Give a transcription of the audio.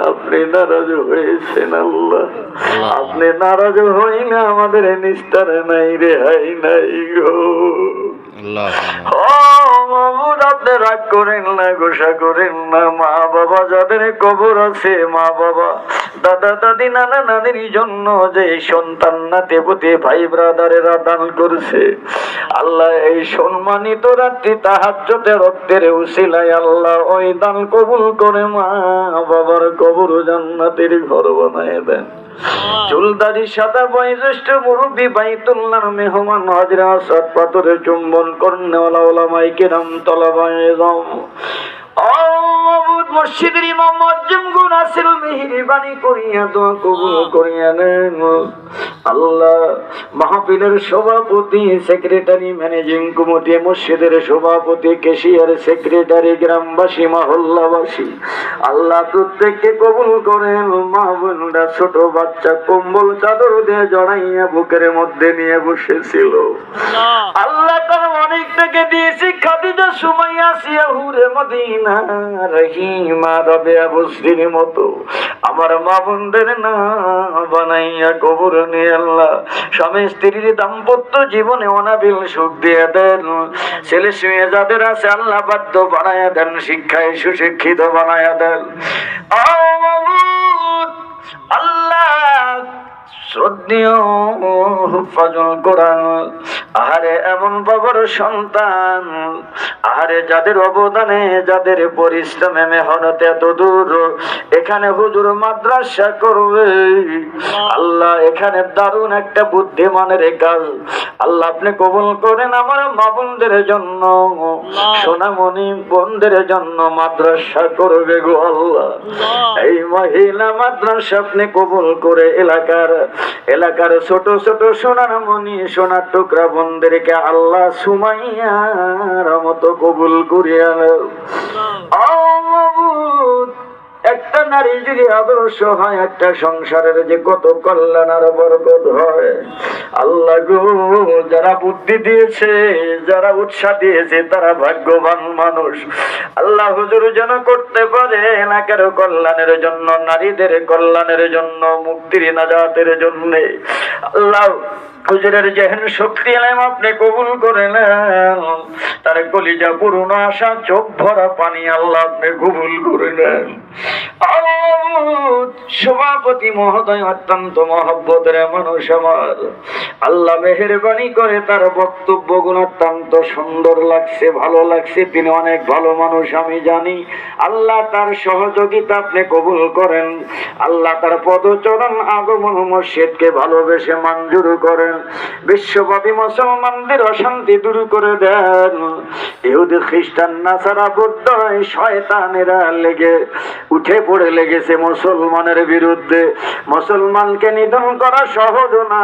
আপনি নারাজ হয়েছেন আল্লাহ। আপনি নারাজ হইলে আমাদের নিস্তারে নাই, রেহাই নাই গো। আপনি রাগ করেন না, গোসা করেন না। মা বাবা যাদের কবর আছে, মা বাবা দাদা দাদি নানা নানির জন্য যে সন্তান নাতি পুতি ভাই ব্রাদারেরা দান করছে, আল্লাহ এই সম্মানিত রাত্রি তাহাজ্জুদে রক্তের উসিলায় আল্লাহ ওই দান কবুল করে মা বাবার কবর জান্নাতের ঘর বানায় দেন। চুলদারি সাদা বয়োজ্যেষ্ঠ মুরব্বী বাইতুল্লাহর মেহমান হাজরা আসাদ পাথরে চুম্বন করনেওয়ালা ওলামায়ে কেরাম তলাবায়ে ইলম মসজিদের ইমাম মুয়াজ্জিম গুনাসির মেহেরবানি করিয়া দোয়া কবুল করিয়া নেন আল্লাহ। মাহফিলের সভাপতি, সেক্রেটারি, ম্যানেজিং কমিটি, মসজিদের সভাপতি, ক্যাশিয়ার, সেক্রেটারি, গ্রামবাসী, মহল্লাবাসী আল্লাহ প্রত্যেককে কবুল করেন। মা বোনরা ছোট বাচ্চা কম্বল চাদর দিয়ে জড়াইয়া বুকের মধ্যে নিয়ে বসেছিল আল্লাহ তার অনেকটাকে দিয়েছি খাদিজা, সুমাইয়া, সিয়া, হুরে মদিনা, রহিমা, রাবেয়া, বসরির মতো আমার মা বোনদের না বানাইয়া কবর নিয়ে আল্লাহ স্বামী স্ত্রীর দাম্পত্য জীবনে অনাবিল সুখ দিয়ে দেন। ছেলে মেয়ে যাদের আছে আল্লাহ বাধ্য বানায়া দেন, শিক্ষায় সুশিক্ষিত বানায়া দেন আল্লাহ। শ্রদ্ধেয় হুফাজুল কোরআন আহারে এমন বাবার সন্তান, আহারে যাদের অবদানে, যাদের পরিশ্রমে মেহনতে এত দূর এখানে হুজুর মাদ্রাসা করবে আল্লাহ, এখানে দারুণ একটা বুদ্ধিমানের কাজ আল্লাহ আপনি কবুল করেন। আমার মা বোনদের জন্য, সোনামণি বোনদের জন্য মাদ্রাসা করবে গো আল্লাহ। এই মহিলা মাদ্রাসা আপনি কবুল করে এলাকার ছোট ছোট সোনার মণি, সোনার টুকরা বোনদেরকে আল্লাহ সুমাইয়ার মতো কবুল করিয়া নাও। একটা নারী যদি আদর্শ হয়, একটা সংসারের যে কত কল্যাণ আর বরকত হয় আল্লাহ গো। যারা বুদ্ধি দিয়েছে, যারা উৎসাহ দিয়েছে তারা ভাগ্যবান মানুষ আল্লাহ। হুজুর যেন করতে পারে এলাকার কল্যাণের জন্য, নারীদের কল্যাণের জন্য, মুক্তির নাজাতের জন্য আল্লাহ। হুজুরের যেহেন শক্তি এলাম আপনি কবুল করে নেন, তার কলিজা পূর্ণ আশা, চোখ ভরা পানি আল্লাহ আপনি কবুল করে নেন। সভাপতি মহোদয় অত্যন্ত মহব্বতের মানুষ আমার আল্লাহ, মেহেরবানি করে তার বক্তব্যগুলো অত্যন্ত সুন্দর লাগছে, ভালো লাগছে। তিনি অনেক ভালো মানুষ আমি জানি আল্লাহ। তার সহযোগিতা আপনি কবুল করেন আল্লাহ। তার পদচরণ আগমন মসজিদকে ভালোবেসে মঞ্জুর করেন। বিশ্বব্যাপী মুসলমানদের অশান্তি দূর করে দেন। ইহুদি, খ্রিস্টান, নাসারা, বৌদ্ধ শয়তানেরা উঠে পড়ে লেগেছে মুসলমানের বিরুদ্ধে। মুসলমানকে নিধন করা সহজ না।